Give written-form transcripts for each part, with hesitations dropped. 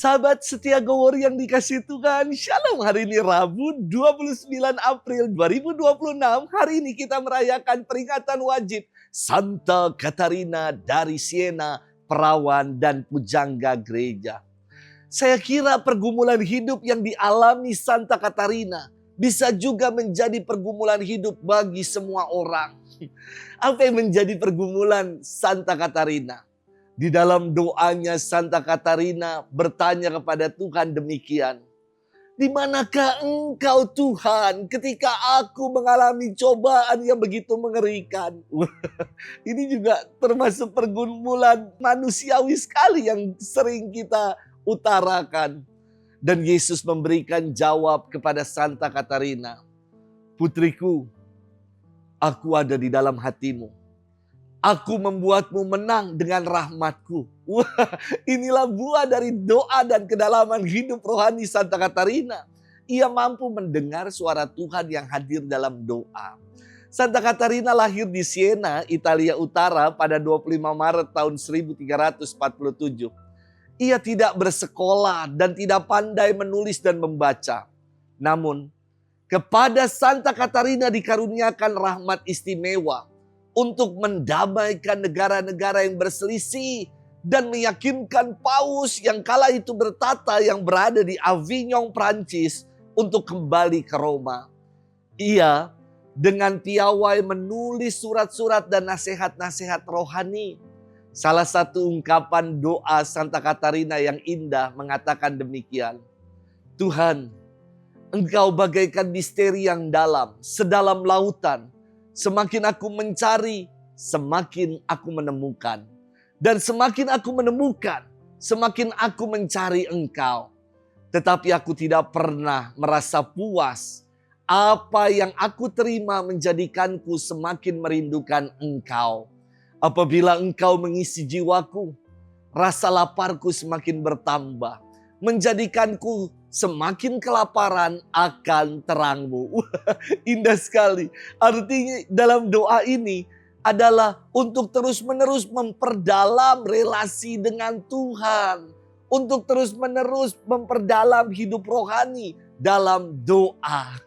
Sahabat setia Gowor yang dikasih Tuhan, Shalom. Hari ini Rabu 29 April 2026. Hari ini kita merayakan peringatan wajib Santa Katarina dari Siena, perawan dan pujangga gereja. Saya kira pergumulan hidup yang dialami Santa Katarina bisa juga menjadi pergumulan hidup bagi semua orang. Apa yang menjadi pergumulan Santa Katarina? Di dalam doanya Santa Katarina bertanya kepada Tuhan demikian. Di manakah engkau Tuhan ketika aku mengalami cobaan yang begitu mengerikan? Ini juga termasuk pergumulan manusiawi sekali yang sering kita utarakan. Dan Yesus memberikan jawab kepada Santa Katarina. Putriku, aku ada di dalam hatimu. Aku membuatmu menang dengan rahmatku. Wah, inilah buah dari doa dan kedalaman hidup rohani Santa Katarina. Ia mampu mendengar suara Tuhan yang hadir dalam doa. Santa Katarina lahir di Siena, Italia Utara pada 25 Maret tahun 1347. Ia tidak bersekolah dan tidak pandai menulis dan membaca. Namun, kepada Santa Katarina dikaruniakan rahmat istimewa untuk mendamaikan negara-negara yang berselisih dan meyakinkan Paus yang kala itu bertata yang berada di Avignon, Prancis untuk kembali ke Roma. Ia dengan piawai menulis surat-surat dan nasihat-nasihat rohani. Salah satu ungkapan doa Santa Katarina yang indah mengatakan demikian. Tuhan, Engkau bagaikan misteri yang dalam, sedalam lautan. Semakin aku mencari, semakin aku menemukan. Dan semakin aku menemukan, semakin aku mencari Engkau. Tetapi aku tidak pernah merasa puas. Apa yang aku terima menjadikanku semakin merindukan Engkau. Apabila Engkau mengisi jiwaku, rasa laparku semakin bertambah. Menjadikanku semakin kelaparan akan terang-Mu. Indah sekali. Artinya dalam doa ini adalah untuk terus-menerus memperdalam relasi dengan Tuhan. Untuk terus-menerus memperdalam hidup rohani dalam doa.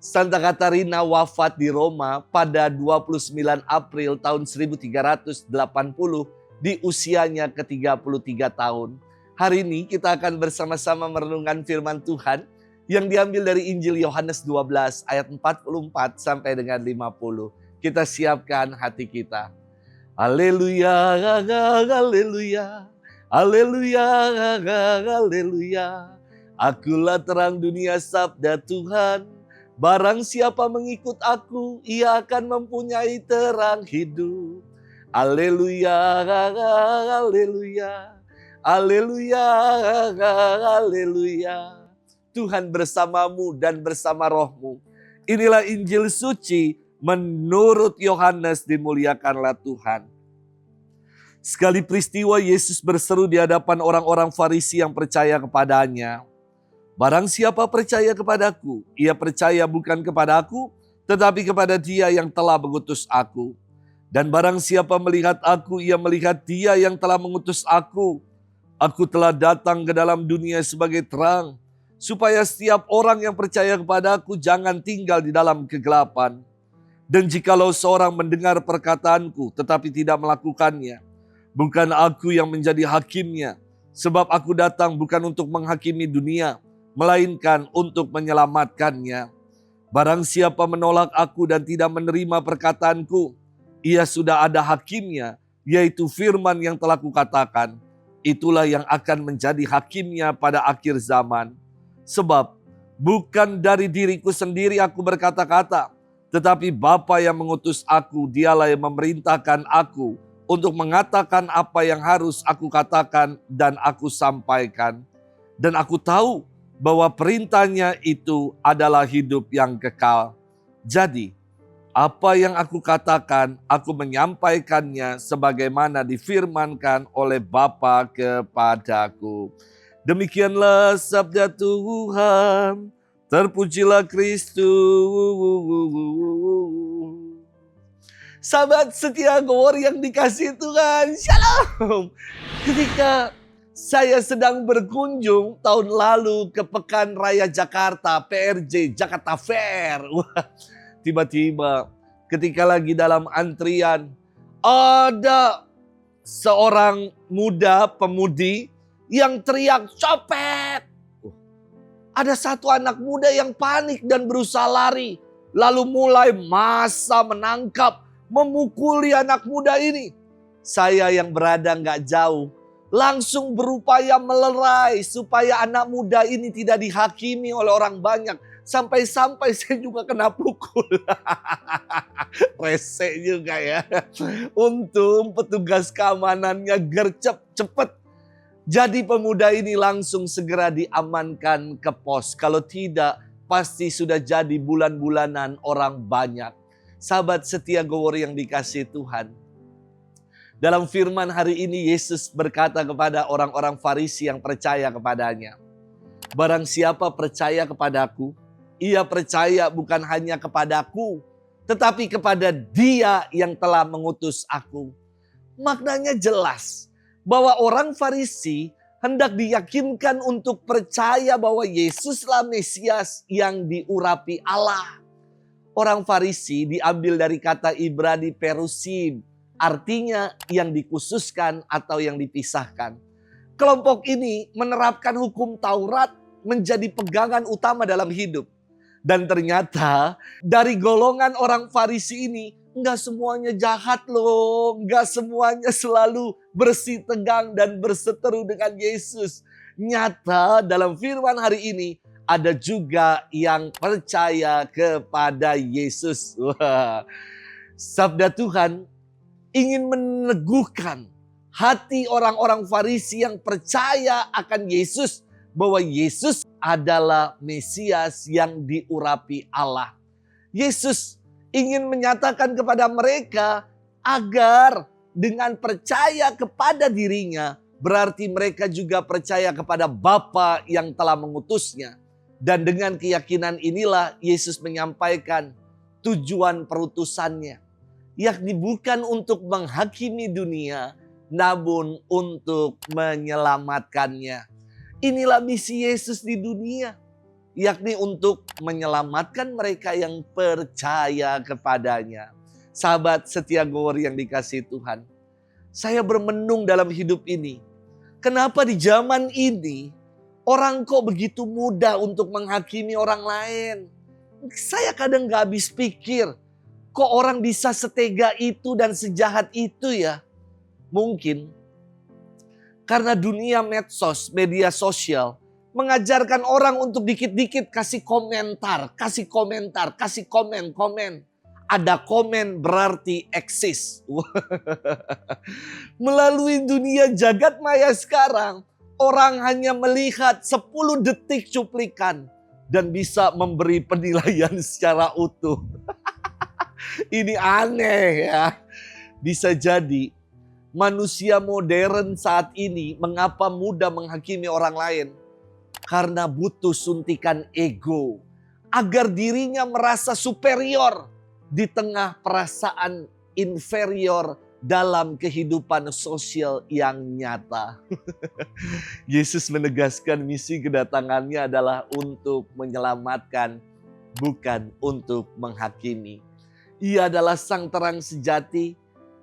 Santa Katarina wafat di Roma pada 29 April tahun 1380 di usianya ke-33 tahun. Hari ini kita akan bersama-sama merenungkan firman Tuhan yang diambil dari Injil Yohanes 12 ayat 44 sampai dengan 50. Kita siapkan hati kita. Haleluya, haleluya, haleluya, haleluya. Akulah terang dunia sabda Tuhan. Barang siapa mengikut aku, ia akan mempunyai terang hidup. Haleluya, haleluya. Haleluya, haleluya. Tuhan bersamamu dan bersama rohmu. Inilah Injil suci menurut Yohanes, dimuliakanlah Tuhan. Sekali peristiwa Yesus berseru di hadapan orang-orang Farisi yang percaya kepadanya. Barang siapa percaya kepadaku, ia percaya bukan kepada aku, tetapi kepada Dia yang telah mengutus aku. Dan barang siapa melihat aku, ia melihat Dia yang telah mengutus aku. Aku telah datang ke dalam dunia sebagai terang, supaya setiap orang yang percaya kepadaku jangan tinggal di dalam kegelapan. Dan jikalau seorang mendengar perkataanku tetapi tidak melakukannya, bukan aku yang menjadi hakimnya, sebab aku datang bukan untuk menghakimi dunia, melainkan untuk menyelamatkannya. Barang siapa menolak aku dan tidak menerima perkataanku, ia sudah ada hakimnya, yaitu firman yang telah kukatakan. Itulah yang akan menjadi hakimnya pada akhir zaman. Sebab bukan dari diriku sendiri aku berkata-kata, tetapi Bapa yang mengutus aku, Dialah yang memerintahkan aku untuk mengatakan apa yang harus aku katakan dan aku sampaikan. Dan aku tahu bahwa perintahnya itu adalah hidup yang kekal. Jadi, apa yang aku katakan, aku menyampaikannya sebagaimana difirmankan oleh Bapa kepadaku. Demikianlah sabda Tuhan. Terpujilah Kristus. Sahabat setia Gowor yang dikasihi Tuhan, Shalom. Ketika Saya sedang berkunjung tahun lalu ke Pekan Raya Jakarta, PRJ, Jakarta Fair. Wah, tiba-tiba ketika lagi dalam antrian, ada seorang muda pemudi yang teriak, "Copet!" Ada satu anak muda yang panik dan berusaha lari. Lalu mulai massa menangkap, memukuli anak muda ini. Saya yang berada gak jauh, langsung berupaya melerai supaya anak muda ini tidak dihakimi oleh orang banyak. Sampai-sampai saya juga kena pukul. Rese juga ya. Untung petugas keamanannya gercep cepet. Jadi pemuda ini langsung segera diamankan ke pos. Kalau tidak, pasti sudah jadi bulan-bulanan orang banyak. Sahabat setia Gowor yang dikasihi Tuhan. Dalam firman hari ini Yesus berkata kepada orang-orang Farisi yang percaya kepadanya. Barang siapa percaya kepadaku, ia percaya bukan hanya kepadaku, tetapi kepada Dia yang telah mengutus aku. Maknanya jelas bahwa orang Farisi hendak diyakinkan untuk percaya bahwa Yesuslah Mesias yang diurapi Allah. Orang Farisi diambil dari kata Ibrani perusim, artinya yang dikhususkan atau yang dipisahkan. Kelompok ini menerapkan hukum Taurat menjadi pegangan utama dalam hidup. Dan ternyata dari golongan orang Farisi ini, enggak semuanya jahat loh. Enggak semuanya selalu bersih tegang dan berseteru dengan Yesus. Nyata dalam firman hari ini, ada juga yang percaya kepada Yesus. Wah, sabda Tuhan ingin meneguhkan hati orang-orang Farisi yang percaya akan Yesus. Bahwa Yesus adalah Mesias yang diurapi Allah. Yesus ingin menyatakan kepada mereka agar dengan percaya kepada dirinya, berarti mereka juga percaya kepada Bapa yang telah mengutusnya. Dan dengan keyakinan inilah Yesus menyampaikan tujuan perutusannya. Yakni bukan untuk menghakimi dunia, namun untuk menyelamatkannya. Inilah misi Yesus di dunia, yakni untuk menyelamatkan mereka yang percaya kepadanya. Sahabat setia Gowor yang dikasihi Tuhan, saya bermenung dalam hidup ini. Kenapa di zaman ini orang kok begitu mudah untuk menghakimi orang lain? Saya kadang gak habis pikir, kok orang bisa setega itu dan sejahat itu ya? Mungkin karena dunia medsos, media sosial mengajarkan orang untuk dikit-dikit kasih komentar, kasih komen. Ada komen berarti eksis. Melalui dunia jagat maya sekarang, orang hanya melihat 10 detik cuplikan dan bisa memberi penilaian secara utuh. Ini aneh ya. Bisa jadi manusia modern saat ini mengapa mudah menghakimi orang lain? Karena butuh suntikan ego. Agar dirinya merasa superior di tengah perasaan inferior dalam kehidupan sosial yang nyata. Yesus menegaskan misi kedatangannya adalah untuk menyelamatkan, bukan untuk menghakimi. Ia adalah sang terang sejati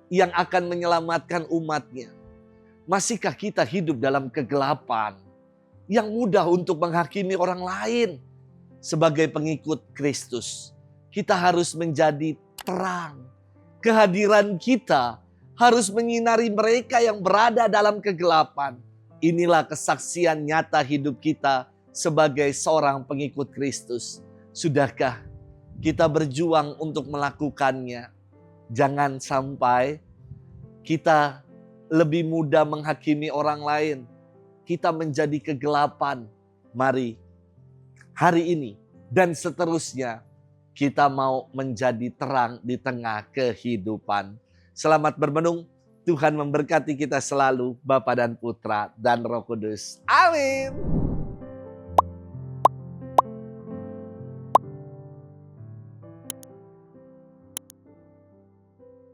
yang akan menyelamatkan umatnya. Masihkah kita hidup dalam kegelapan yang mudah untuk menghakimi orang lain? Sebagai pengikut Kristus, kita harus menjadi terang. Kehadiran kita harus menyinari mereka yang berada dalam kegelapan. Inilah kesaksian nyata hidup kita sebagai seorang pengikut Kristus. Sudahkah kita berjuang untuk melakukannya? Jangan sampai kita lebih mudah menghakimi orang lain. Kita menjadi kegelapan. Mari hari ini dan seterusnya kita mau menjadi terang di tengah kehidupan. Selamat bermenung. Tuhan memberkati kita selalu, Bapa dan Putra dan Roh Kudus. Amin.